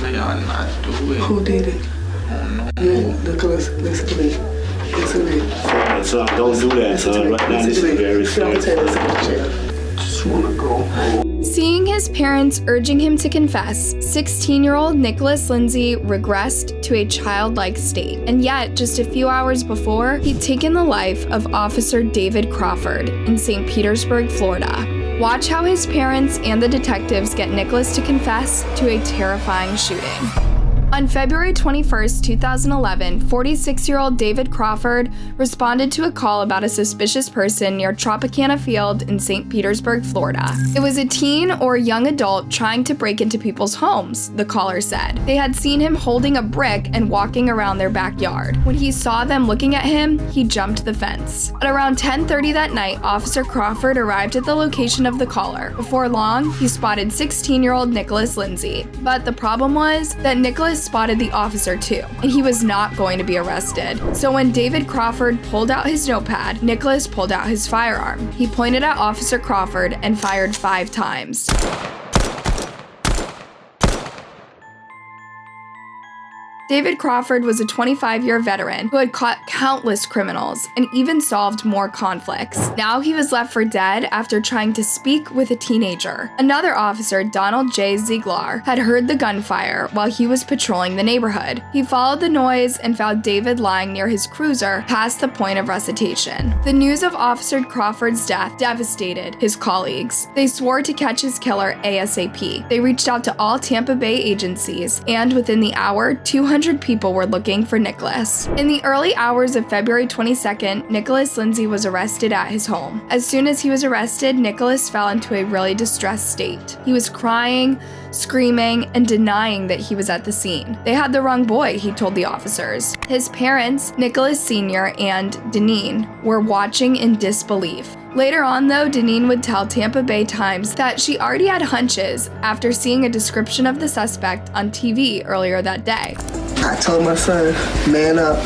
telling y'all not to do it. Who did it? Nicholas, listen to me. Listen to me. Son, don't do that, son. Right now, this is very serious. Just want to go home. Seeing his parents urging him to confess, 16-year-old Nicholas Lindsey regressed to a childlike state. And yet, just a few hours before, he'd taken the life of Officer David Crawford in St. Petersburg, Florida. Watch how his parents and the detectives get Nicholas to confess to a terrifying shooting. On February 21st, 2011, 46-year-old David Crawford responded to a call about a suspicious person near Tropicana Field in St. Petersburg, Florida. It was a teen or young adult trying to break into people's homes, the caller said. They had seen him holding a brick and walking around their backyard. When he saw them looking at him, he jumped the fence. At around 10:30 that night, Officer Crawford arrived at the location of the caller. Before long, he spotted 16-year-old Nicholas Lindsey. But the problem was that Nicholas spotted the officer too, and he was not going to be arrested. So when David Crawford pulled out his notepad, Nicholas pulled out his firearm. He pointed at Officer Crawford and fired 5 times. David Crawford was a 25-year veteran who had caught countless criminals and even solved more conflicts. Now he was left for dead after trying to speak with a teenager. Another officer, Donald J. Ziegler, had heard the gunfire while he was patrolling the neighborhood. He followed the noise and found David lying near his cruiser past the point of recitation. The news of Officer Crawford's death devastated his colleagues. They swore to catch his killer ASAP. They reached out to all Tampa Bay agencies, and within the hour, 200 people were looking for Nicholas. In the early hours of February 22nd, Nicholas Lindsey was arrested at his home. As soon as he was arrested, Nicholas fell into a really distressed state. He was crying, screaming, and denying that he was at the scene. They had the wrong boy, he told the officers. His parents, Nicholas Sr. and Deneen, were watching in disbelief. Later on, though, Deneen would tell Tampa Bay Times that she already had hunches after seeing a description of the suspect on TV earlier that day. I told my son, man up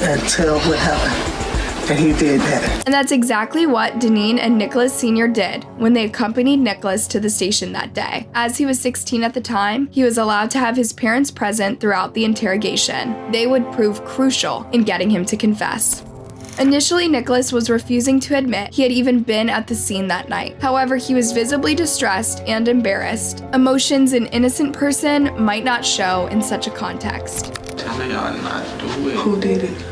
and tell what happened. And he did that. And that's exactly what Deneen and Nicholas Sr. did when they accompanied Nicholas to the station that day. As he was 16 at the time, he was allowed to have his parents present throughout the interrogation. They would prove crucial in getting him to confess. Initially, Nicholas was refusing to admit he had even been at the scene that night. However, he was visibly distressed and embarrassed, emotions an innocent person might not show in such a context. Telling y'all not to do it. Who did it?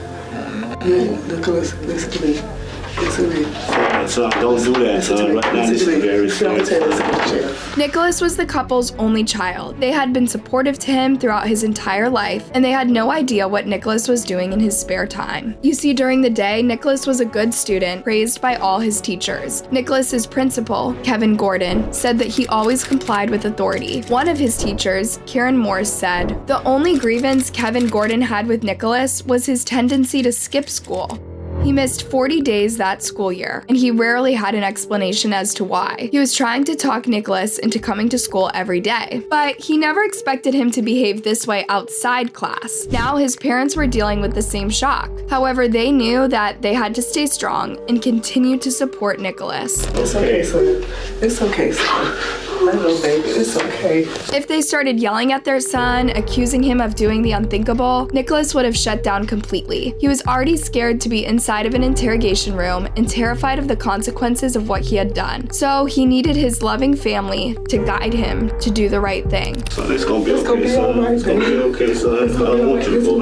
Nicholas, listen to me. Listen to me. Son, don't do that, son. Right now, this is very serious. Nicholas was the couple's only child. They had been supportive to him throughout his entire life, and they had no idea what Nicholas was doing in his spare time. You see, during the day, Nicholas was a good student, praised by all his teachers. Nicholas's principal, Kevin Gordon, said that he always complied with authority. One of his teachers, Karen Morse, said, "The only grievance Kevin Gordon had with Nicholas was his tendency to skip school. He missed 40 days that school year, and he rarely had an explanation as to why. He was trying to talk Nicholas into coming to school every day, but he never expected him to behave this way outside class. Now his parents were dealing with the same shock. However, they knew that they had to stay strong and continue to support Nicholas. It's okay, son. It's okay, son. I know, baby. It's okay." If they started yelling at their son, accusing him of doing the unthinkable, Nicholas would have shut down completely. He was already scared to be inside of an interrogation room and terrified of the consequences of what he had done. So he needed his loving family to guide him to do the right thing. Son, it's gonna be okay, son. It's gonna be okay, son. I don't want you to go.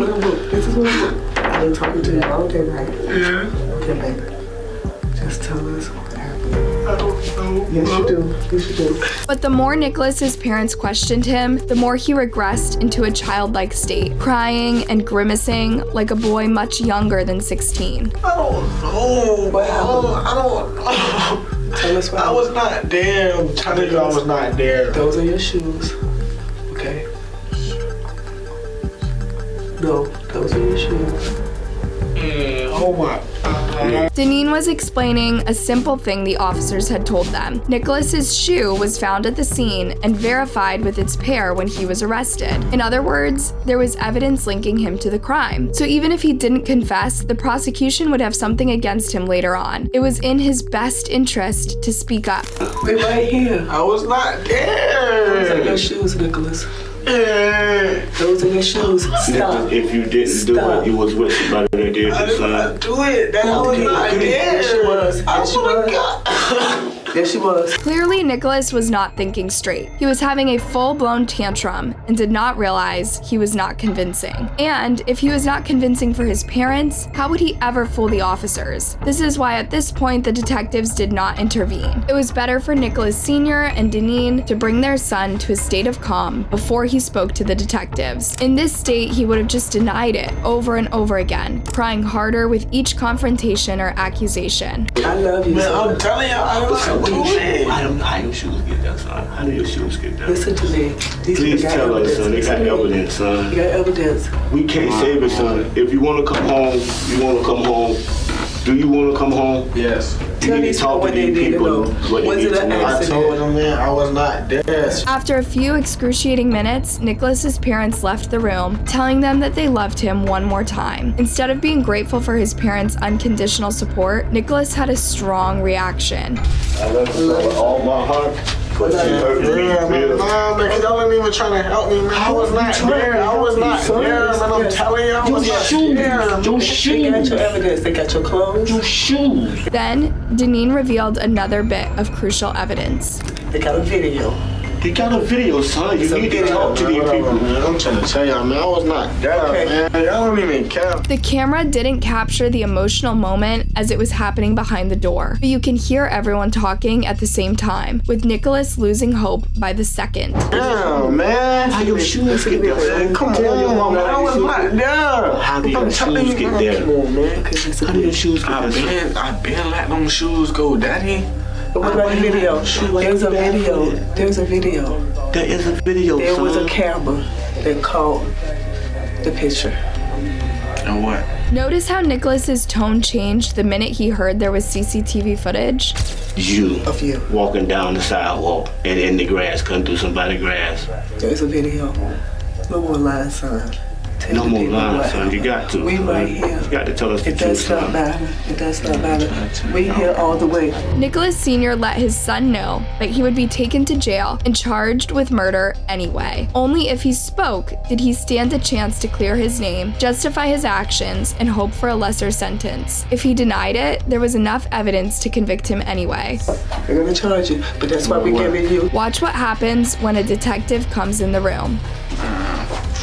This is what I want. I've been talking to you all day, right? Yeah. Okay, baby. Just tell us what happened. I don't know. Yes, you do. Yes, you do. But the more Nicholas's parents questioned him, the more he regressed into a childlike state, crying and grimacing like a boy much younger than 16. I don't know. What happened? I don't know. Tell us what I was not there. I'm telling you, I was not there. Those are your shoes. Okay? No, those are your shoes. Oh my. Deneen was explaining a simple thing the officers had told them. Nicholas's shoe was found at the scene and verified with its pair when he was arrested. In other words, there was evidence linking him to the crime. So even if he didn't confess, the prosecution would have something against him later on. It was in his best interest to speak up. We're right here. I was not Those are there. your shoes, Nicholas. Yeah. Those are your shoes. Stop. If you didn't do it, you was with somebody that did I it, did son. not do it. That I was not there. Yes, she was. I Yes, she would've was. got. Yes, she was. Clearly, Nicholas was not thinking straight. He was having a full-blown tantrum and did not realize he was not convincing. And if he was not convincing for his parents, how would he ever fool the officers? This is why at this point the detectives did not intervene. It was better for Nicholas Sr. and Deneen to bring their son to a state of calm before he spoke to the detectives. In this state, he would have just denied it over and over again, crying harder with each confrontation or accusation. I love you, Man, son. I'm telling y'all, I was What you doing. how your shoes get there, son? How did your shoes get there? Listen to me. These Please people got tell us, evidence. son. They got Listen to me. evidence, son. You got evidence. We can't save it, son. If you want to come home, you want to come home. Do you want to come home? Yes. You Tell need these to talk people to what they these need to people. know. What they Was need it to an know. I accident? told them, man, I was not there. After a few excruciating minutes, Nicholas's parents left the room, telling them that they loved him one more time. Instead of being grateful for his parents' unconditional support, Nicholas had a strong reaction. I love you with all my heart. But you hurt me. Yeah, man, nah, man, y'all ain't even trying to help me, man. I was not there. I was not there, man. I'm telling you, I was not there. Your They got shoes. your evidence. They got your clothes. Your shoes. Then, Deneen revealed another bit of crucial evidence. They got a video. They got a video, son. You It's a need to video, talk to these Whatever, people. man. I'm trying to tell y'all, man, I was not there, Okay. man. Y'all don't even care. The camera didn't capture the emotional moment as it was happening behind the door, but you can hear everyone talking at the same time, with Nicholas losing hope by the second. Damn, man. How your shoes get there, son? Come on, Tell your mama man. I how was your not shoes there. How do your I'm telling shoes you, get man. there? Come on, man. How do your shoes get there? I been let them shoes go, daddy. But what about the video? There's a video. There's a video. There is a video, There son. was a camera that caught the picture. And what? Notice how Nicholas's tone changed the minute he heard there was CCTV footage? You Of you. walking down the sidewalk and in the grass, cutting through somebody's grass. There's a video. No more lying, son. Tell No the more people lying, what son. You happened. got to. We son. right here. You got to tell us the It truth, does not son. matter. It does not matter. We here all the way. Nicholas Sr. let his son know that he would be taken to jail and charged with murder anyway. Only if he spoke did he stand a chance to clear his name, justify his actions, and hope for a lesser sentence. If he denied it, there was enough evidence to convict him anyway. They're gonna charge you, but that's why we're giving you. Watch what happens when a detective comes in the room.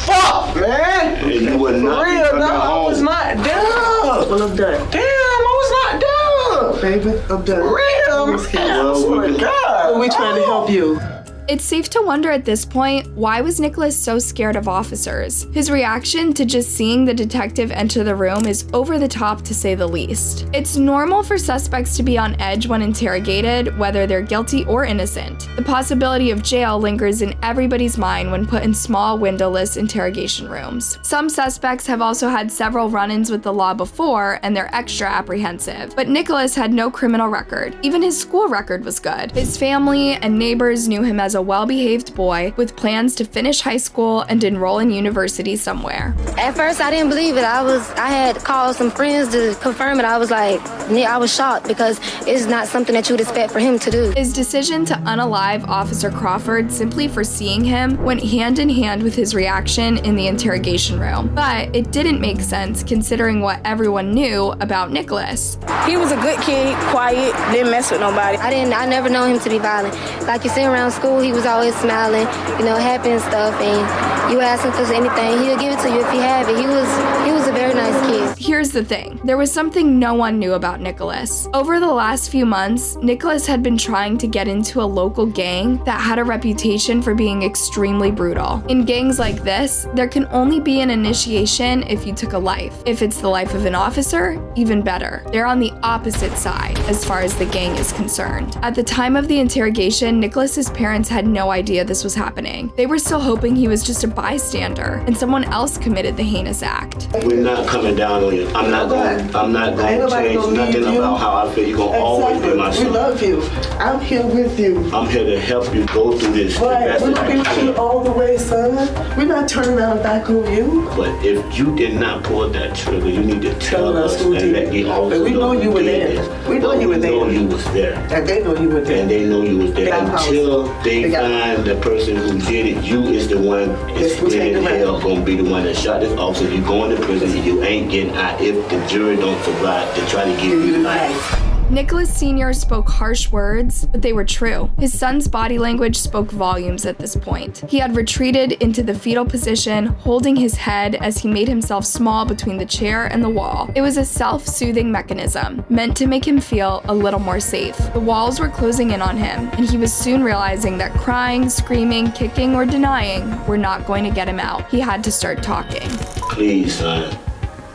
Fuck, man. And you would For not be real, coming no, I was home. not there. Well, I'm done. Damn, I was not there. Baby, I'm done. For real, man. I swear to God. We trying to help you. It's safe to wonder at this point, why was Nicholas so scared of officers? His reaction to just seeing the detective enter the room is over the top to say the least. It's normal for suspects to be on edge when interrogated, whether they're guilty or innocent. The possibility of jail lingers in everybody's mind when put in small windowless interrogation rooms. Some suspects have also had several run-ins with the law before and they're extra apprehensive. But Nicholas had no criminal record. Even his school record was good. His family and neighbors knew him as a well-behaved boy with plans to finish high school and enroll in university somewhere. At first, I didn't believe it. I had called some friends to confirm it. I was shocked because it's not something that you would expect for him to do. His decision to unalive Officer Crawford simply for seeing him went hand in hand with his reaction in the interrogation room. But it didn't make sense considering what everyone knew about Nicholas. He was a good kid, quiet, didn't mess with nobody. I never known him to be violent. Like you see around school, he was always smiling, happy and stuff. And you ask him for anything, he'll give it to you if you have it. He was a very nice kid. Here's the thing. There was something no one knew about Nicholas. Over the last few months, Nicholas had been trying to get into a local gang that had a reputation for being extremely brutal. In gangs like this, there can only be an initiation if you took a life. If it's the life of an officer, even better. They're on the opposite side as far as the gang is concerned. At the time of the interrogation, Nicholas's parents had no idea this was happening. They were still hoping he was just a bystander and someone else committed the heinous act. We're not coming down on you. I'm not going to change nothing about how I feel. You're going to always be my We son. love you. I'm here with you. I'm here to help you go through this the Right, best we're that I looking at you can. all the way, son. We're not turning our back on you. But if you did not pull that trigger, you need to tell us who and did let it. the officer But we know you were did there. this. We know you were We know there. you was there. And they know you were there. And they know you was there. They got Until house. they They got- find the person who did it, you is the one Yes, we take in them out. hell gonna be the one that shot this officer. You going to prison and you ain't getting out if the jury don't survive to try to give you life. Nicholas Sr. spoke harsh words, but they were true. His son's body language spoke volumes at this point. He had retreated into the fetal position, holding his head as he made himself small between the chair and the wall. It was a self-soothing mechanism, meant to make him feel a little more safe. The walls were closing in on him, and he was soon realizing that crying, screaming, kicking, or denying were not going to get him out. He had to start talking. Please, son.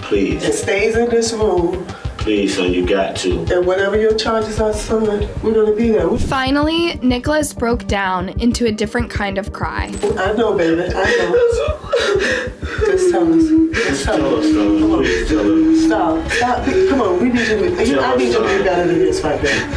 Please. It stays in this room. Please, son, you got to. And whatever your charges are, son, we're going to be there. Finally, Nicholas broke down into a different kind of cry. I know, baby. I know. Just tell us. Just tell us. Come on. Please tell us. Stop. Come on. We need you to be. I need you to be better than this right now.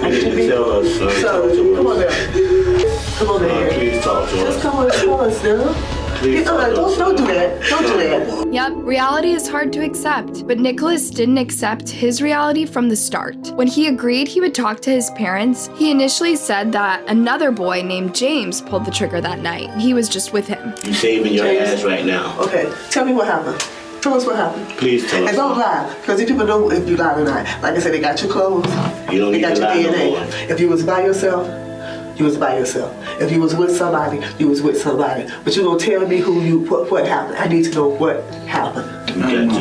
I need you to be. Tell us, son. So, come on now. Come on there. Please talk to us. Just come on and tell us, now. Don't do that. Don't do that. Yep, reality is hard to accept, but Nicholas didn't accept his reality from the start. When he agreed he would talk to his parents, he initially said that another boy named James pulled the trigger that night. He was just with him. You saving your ass right now. Okay, tell me what happened. Tell us what happened. Please tell us. And don't lie, because these people know if you lie or not. Like I said, they got your clothes. You don't they need got to your lie no DNA. more. If you was by yourself, you was by yourself. If you was with somebody, you was with somebody. But you gonna tell me what happened. I need to know what happened.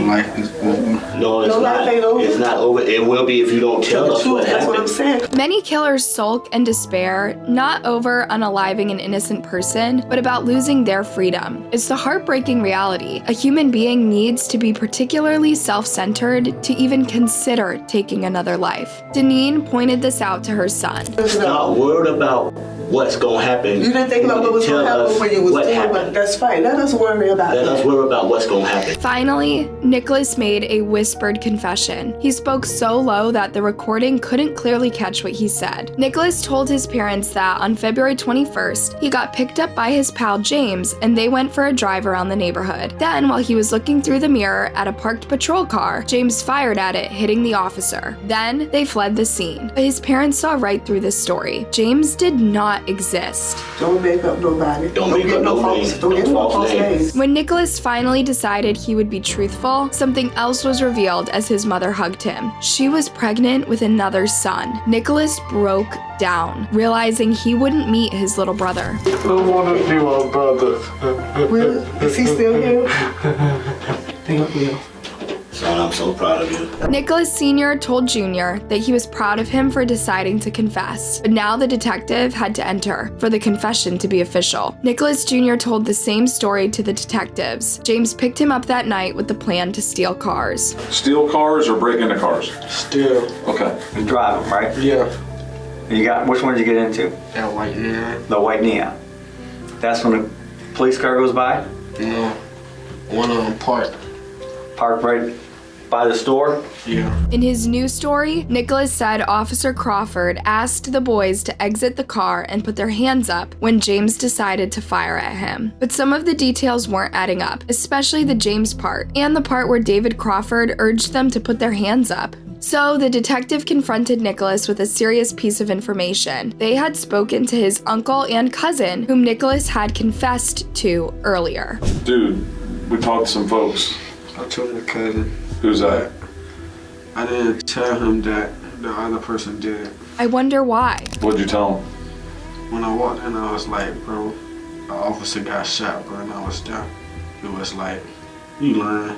Life is over. No, it's No, not. life ain't over. It's not over. It will be if you don't tell us what That's what I'm happened. saying. Many killers sulk and despair, not over unaliving an innocent person, but about losing their freedom. It's the heartbreaking reality. A human being needs to be particularly self-centered to even consider taking another life. Deneen pointed this out to her son. Not worried about what's gonna happen. You didn't think about what was Tell gonna happen us when you was what doing happened. it. That's fine. Let us worry about Let that. us worry about what's gonna happen. Finally, Nicholas made a whispered confession. He spoke so low that the recording couldn't clearly catch what he said. Nicholas told his parents that on February 21st, he got picked up by his pal James and they went for a drive around the neighborhood. Then, while he was looking through the mirror at a parked patrol car, James fired at it, hitting the officer. Then, they fled the scene. But his parents saw right through this story. James did not exist. Don't make up nobody. Don't make up no false. names. Don't get no False false names. names. When Nicholas finally decided he would be truthful, something else was revealed as his mother hugged him. She was pregnant with another son. Nicholas broke down, realizing he wouldn't meet his little brother. I don't want to be my brother. Really? Is he still here? Thank you. Son, I'm so proud of you. Nicholas Sr. told Jr. that he was proud of him for deciding to confess, but now the detective had to enter for the confession to be official. Nicholas Jr. told the same story to the detectives. James picked him up that night with the plan to steal cars. Steal cars or break into cars? Still. Okay. You drive them, right? Yeah. You got, which one did you get into? That white man. The white Neon. That's when the police car goes by? No. One of them parked. Parked right by the store? Yeah. In his new story, Nicholas said Officer Crawford asked the boys to exit the car and put their hands up when James decided to fire at him. But some of the details weren't adding up, especially the James part, and the part where David Crawford urged them to put their hands up. So the detective confronted Nicholas with a serious piece of information. They had spoken to his uncle and cousin, whom Nicholas had confessed to earlier. Dude, we talked to some folks. I told my cousin. Who's that? I didn't tell him that the other person did it. I wonder why. What'd you tell him? When I walked in, I was like, bro, an officer got shot, bro, and I was there. It was like, you lying.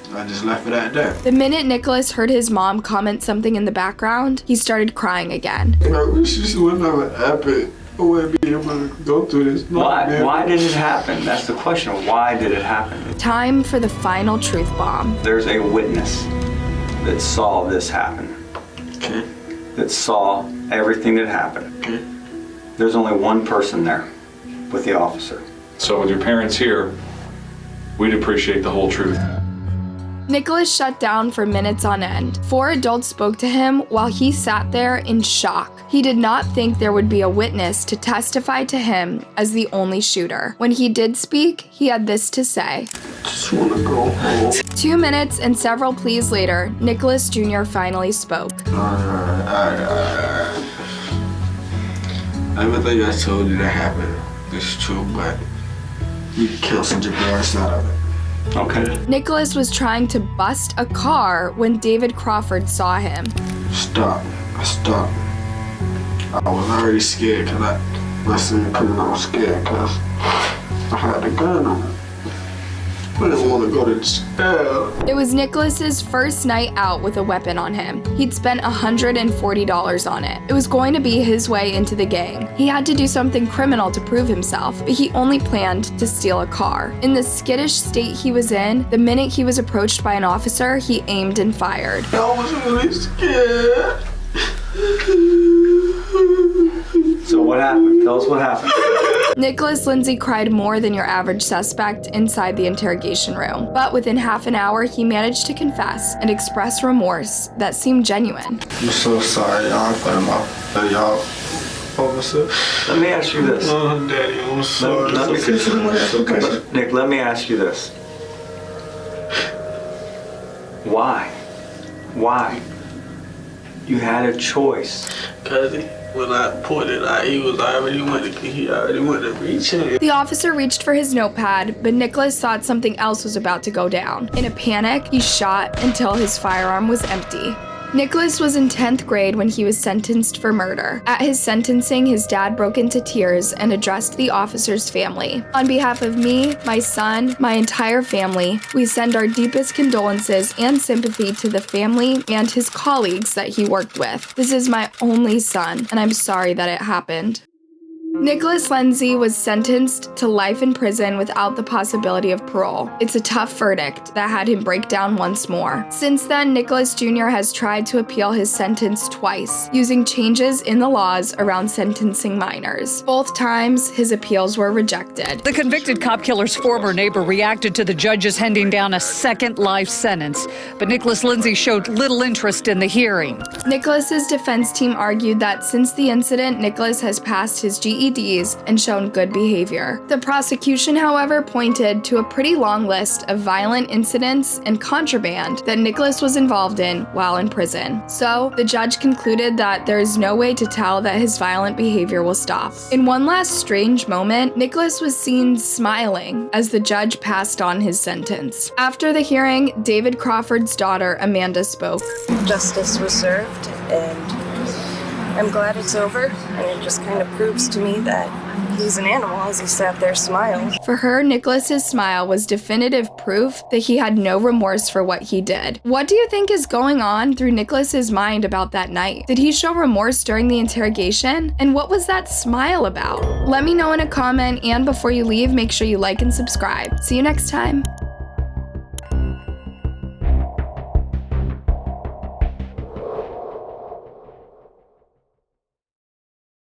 So I just left it at that. The minute Nicholas heard his mom comment something in the background, he started crying again. I wish this would never happen. I wouldn't be able to go through this. Why? Why did it happen? That's the question. Why did it happen? Time for the final truth bomb. There's a witness that saw this happen. Okay. That saw everything that happened. Okay. There's only one person there with the officer. So with your parents here, we'd appreciate the whole truth. Nicholas shut down for minutes on end. 4 adults spoke to him while he sat there in shock. He did not think there would be a witness to testify to him as the only shooter. When he did speak, he had this to say. Just want to go home. 2 minutes and several pleas later, Nicholas Jr. finally spoke. Alright. Everything I told you that happened is true, but You can cancel Jabar's side of it. Okay. Nicholas was trying to bust a car when David Crawford saw him. Stop. I stopped. I was already scared because I seen him coming. I was scared because I had the gun on it. I didn't want to go to jail. It was Nicholas's first night out with a weapon on him. He'd spent $140 on it. It was going to be his way into the gang. He had to do something criminal to prove himself, but he only planned to steal a car. In the skittish state he was in, the minute he was approached by an officer, he aimed and fired. I was really scared. So what happened? Tell us what happened. Nicholas Lindsey cried more than your average suspect inside the interrogation room, but within half an hour, he managed to confess and express remorse that seemed genuine. I'm so sorry, y'all. Y'all, officer. Let me ask you this. Oh, Daddy, I'm sorry. Nick, let me ask you this. Why? Why? You had a choice. Cause when I pointed out, he already went to reach him. The officer reached for his notepad, but Nicholas thought something else was about to go down. In a panic, he shot until his firearm was empty. Nicholas was in 10th grade when he was sentenced for murder. At his sentencing, his dad broke into tears and addressed the officer's family. On behalf of me, my son, my entire family, we send our deepest condolences and sympathy to the family and his colleagues that he worked with. This is my only son, and I'm sorry that it happened. Nicholas Lindsey was sentenced to life in prison without the possibility of parole. It's a tough verdict that had him break down once more. Since then, Nicholas Jr. has tried to appeal his sentence twice, using changes in the laws around sentencing minors. Both times, his appeals were rejected. The convicted cop killer's former neighbor reacted to the judges handing down a second life sentence, but Nicholas Lindsey showed little interest in the hearing. Nicholas's defense team argued that since the incident, Nicholas has passed his GEDs and shown good behavior. The prosecution, however, pointed to a pretty long list of violent incidents and contraband that Nicholas was involved in while in prison. So, the judge concluded that there is no way to tell that his violent behavior will stop. In one last strange moment, Nicholas was seen smiling as the judge passed on his sentence. After the hearing, David Crawford's daughter, Amanda, spoke. Justice was served, and I'm glad it's over, and it just kind of proves to me that he's an animal as he sat there smiling. For her, Nicholas's smile was definitive proof that he had no remorse for what he did. What do you think is going on through Nicholas's mind about that night? Did he show remorse during the interrogation? And what was that smile about? Let me know in a comment, and before you leave, make sure you like and subscribe. See you next time.